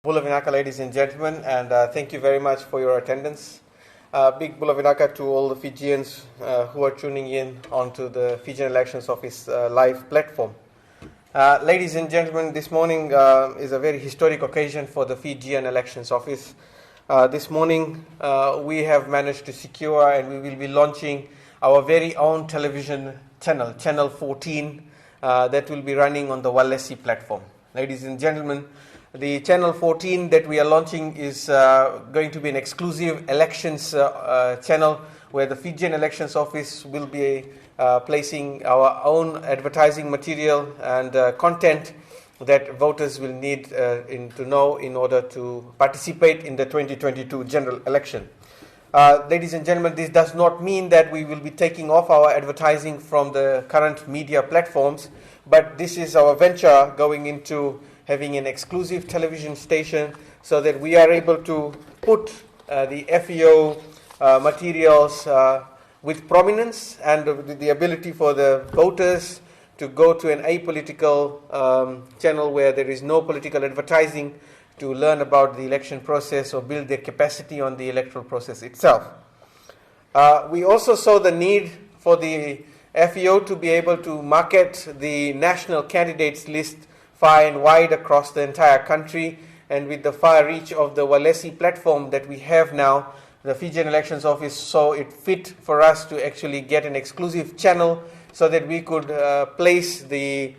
Bula Vinaka, ladies and gentlemen, and thank you very much for your attendance. Big Bula Vinaka to all the Fijians who are tuning in onto the Fijian Elections Office live platform. Ladies and gentlemen, this morning is a very historic occasion for the Fijian Elections Office. This morning we have managed to secure and we will be launching our very own television channel, Channel 14, that will be running on the Walesi Platform. Ladies and gentlemen, the Channel 14 that we are launching is going to be an exclusive elections channel where the Fijian Elections Office will be placing our own advertising material and content that voters will need to know in order to participate in the 2022 general election. Ladies and gentlemen, this does not mean that we will be taking off our advertising from the current media platforms, but this is our venture going into having an exclusive television station so that we are able to put the FEO materials with prominence and the ability for the voters to go to an apolitical channel where there is no political advertising to learn about the election process or build their capacity on the electoral process itself. We also saw the need for the FEO to be able to market the national candidates list far and wide across the entire country, and with the far reach of the Walesi platform that we have now, the Fijian Elections Office saw it fit for us to actually get an exclusive channel so that we could place the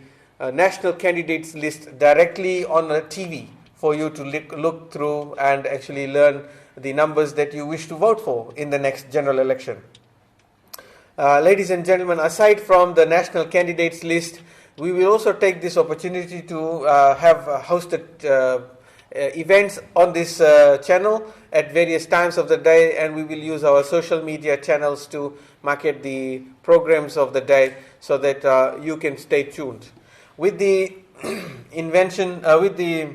national candidates list directly on a TV for you to look through and actually learn the numbers that you wish to vote for in the next general election. Ladies and gentlemen, aside from the national candidates list, we will also take this opportunity to have hosted events on this channel at various times of the day, and we will use our social media channels to market the programs of the day so that you can stay tuned. With the with the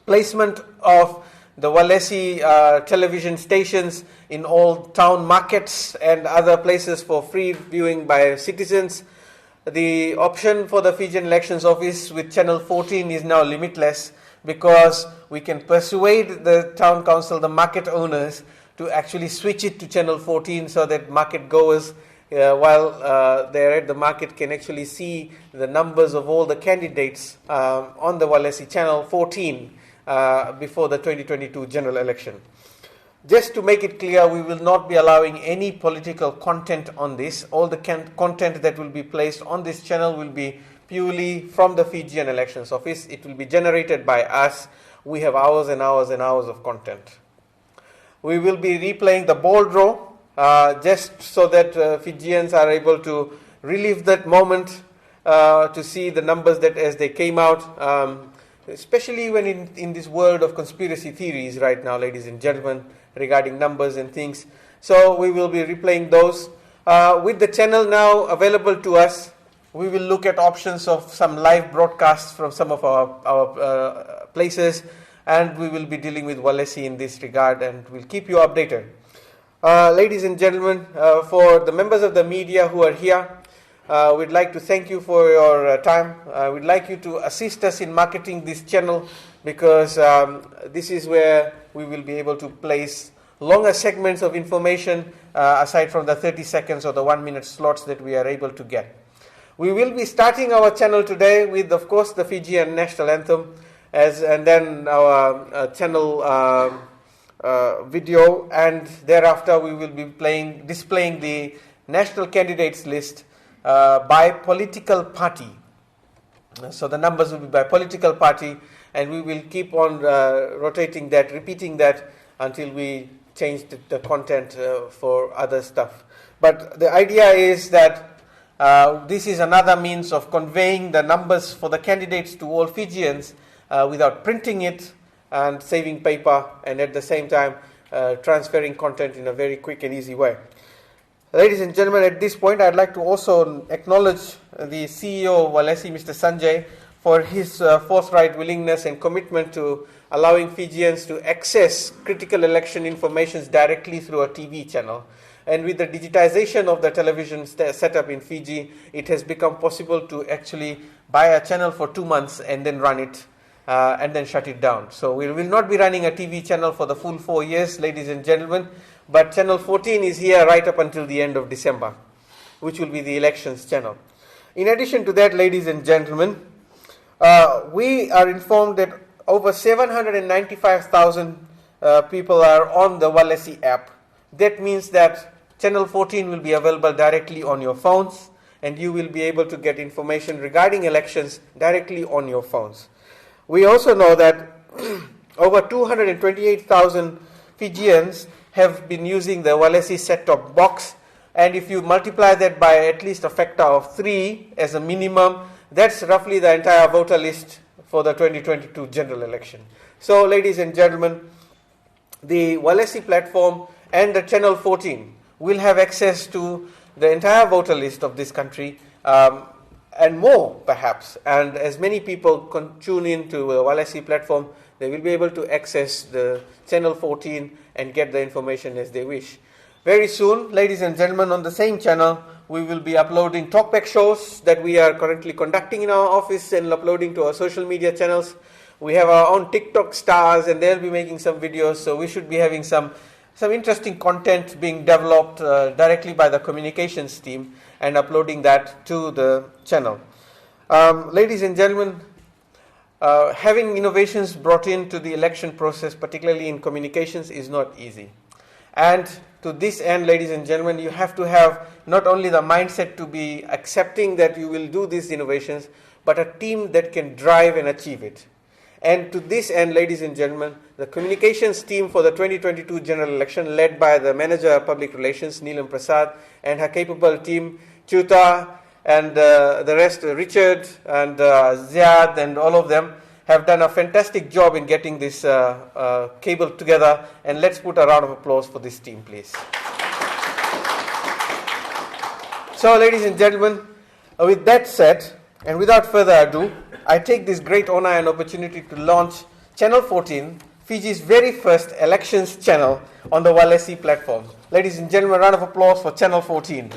placement of the Walesi television stations in all town markets and other places for free viewing by citizens, the option for the Fijian Elections Office with Channel 14 is now limitless, because we can persuade the town council, the market owners, to actually switch it to Channel 14 so that market goers, while they're at the market, can actually see the numbers of all the candidates on the Walesi Channel 14 before the 2022 general election. Just to make it clear, we will not be allowing any political content on this. All the content that will be placed on this channel will be purely from the Fijian Elections Office. It will be generated by us. We have hours and hours and hours of content. We will be replaying the ball draw just so that Fijians are able to relive that moment to see the numbers that as they came out, especially when in this world of conspiracy theories right now, ladies and gentlemen, regarding numbers and things. So we will be replaying those. With the channel now available to us, we will look at options of some live broadcasts from some of our places, and we will be dealing with Walesi in this regard, and we'll keep you updated. Ladies and gentlemen, for the members of the media who are here, we'd like to thank you for your time. We'd like you to assist us in marketing this channel, because this is where we will be able to place longer segments of information aside from the 30 seconds or the 1 minute slots that we are able to get. We will be starting our channel today with, of course, the Fijian national anthem, and then our channel video, and thereafter we will be displaying the national candidates list by political party. So the numbers will be by political party, and we will keep on rotating that, repeating that until we change the content for other stuff. But the idea is that this is another means of conveying the numbers for the candidates to all Fijians without printing it and saving paper, and at the same time transferring content in a very quick and easy way. Ladies and gentlemen, at this point I'd like to also acknowledge the CEO of Walesi, Mr. Sanjay, for his forthright willingness and commitment to allowing Fijians to access critical election information directly through a TV channel. And with the digitization of the television setup in Fiji, it has become possible to actually buy a channel for 2 months and then run it and then shut it down. So we will not be running a TV channel for the full 4 years, ladies and gentlemen, but channel 14 is here right up until the end of December, which will be the elections channel. In addition to that, ladies and gentlemen, we are informed that over 795,000 people are on the Walesi app. That means that channel 14 will be available directly on your phones, and you will be able to get information regarding elections directly on your phones. We also know that over 228,000 Fijians have been using the Walesi set-top box, and if you multiply that by at least a factor of 3 as a minimum, that's roughly the entire voter list for the 2022 general election. So, ladies and gentlemen, the Walesi platform and the channel 14 will have access to the entire voter list of this country, and more perhaps. And as many people tune in to the Walesi platform, they will be able to access the channel 14 and get the information as they wish. Very soon, ladies and gentlemen, on the same channel, we will be uploading talkback shows that we are currently conducting in our office and uploading to our social media channels. We have our own TikTok stars, and they'll be making some videos, so we should be having some interesting content being developed directly by the communications team and uploading that to the channel. Ladies and gentlemen, having innovations brought into the election process, particularly in communications, is not easy. And to this end, ladies and gentlemen, you have to have not only the mindset to be accepting that you will do these innovations, but a team that can drive and achieve it. And to this end, ladies and gentlemen, the communications team for the 2022 general election, led by the Manager of Public Relations, Neelam Prasad, and her capable team, Chuta, and the rest, Richard, and Ziad, and all of them, have done a fantastic job in getting this cable together. And let's put a round of applause for this team, please. So, ladies and gentlemen, with that said, and without further ado, I take this great honor and opportunity to launch Channel 14, Fiji's very first elections channel on the Walesi platform. Ladies and gentlemen, a round of applause for Channel 14.